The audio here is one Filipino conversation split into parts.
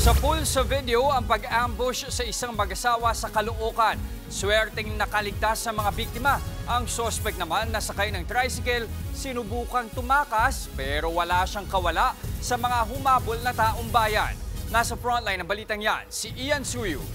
Sa pool sa video ang pag-ambush sa isang mag-asawa sa Caloocan. Swerteng nakaligtas sa mga biktima. Ang suspect naman na sakay ng tricycle, sinubukang tumakas pero wala siyang kawala sa mga humabol na taong bayan. Nasa frontline ng balitang yan, si Ian Suyu.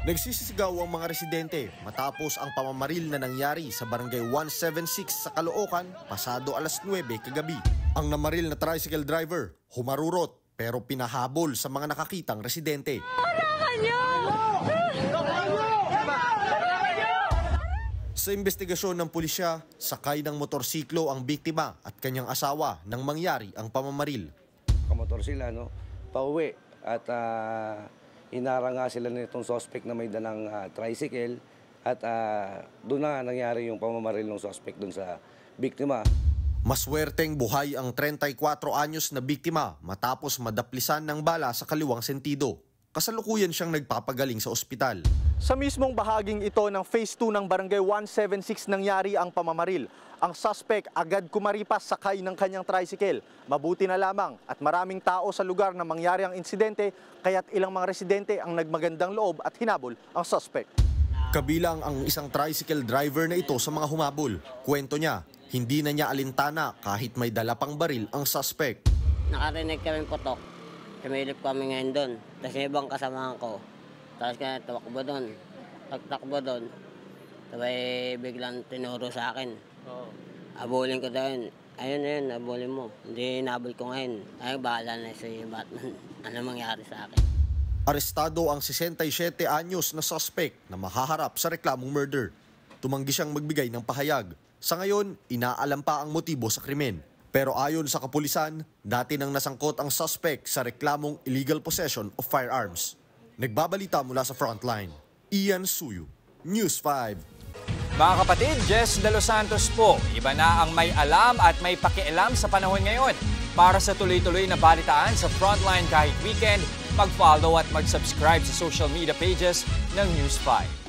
Nagsisisigaw ang mga residente matapos ang pamamaril na nangyari sa barangay 176 sa Caloocan pasado alas 9 kagabi. Ang namaril na tricycle driver humarurot pero pinahabol sa mga nakakitang residente. Sa investigasyon ng pulisya, sakay ng motorsiklo ang biktima at kanyang asawa nang mangyari ang pamamaril. Kamotor sila, no? Pauwi at inara nga sila nitong suspect na may dalang tricycle at doon na nangyari yung pamamaril ng suspect doon sa biktima. Maswerteng buhay ang 34 anyos na biktima matapos madaplisan ng bala sa kaliwang sentido. Kasalukuyan siyang nagpapagaling sa ospital. Sa mismong bahaging ito ng Phase 2 ng Barangay 176 nangyari ang pamamaril. Ang suspect agad kumaripas sakay ng kanyang tricycle. Mabuti na lamang at maraming tao sa lugar na mangyari ang insidente, kaya't ilang mga residente ang nagmagandang loob at hinabol ang suspect. Kabilang ang isang tricycle driver na ito sa mga humabol. Kwento niya, hindi na niya alintana kahit may dala pang baril ang suspect. Nakarinig kami putok. Kumilip kami ngayon doon. Tapos yung ibang kasamahan ko. Tapos kaya tumakbo doon. Pagtakbo doon, sabay biglang tinuro sa akin. Abulin ko doon. Ayun, abulin mo. Hindi nabul ko ngayon. Ay, bahala na si Batman. Ano mangyari sa akin? Arestado ang 67 anyos na suspect na mahaharap sa reklamong murder. Tumanggi siyang magbigay ng pahayag. Sa ngayon, inaalam pa ang motibo sa krimen. Pero ayon sa kapulisan, dati nang nasangkot ang suspect sa reklamong illegal possession of firearms. Nagbabalita mula sa frontline, Ian Suyu, News 5. Mga kapatid, Jess De Los Santos po. Iba na ang may alam at may pakialam sa panahon ngayon. Para sa tuloy-tuloy na balitaan sa Frontline kahit weekend, mag-follow at mag-subscribe sa social media pages ng News 5.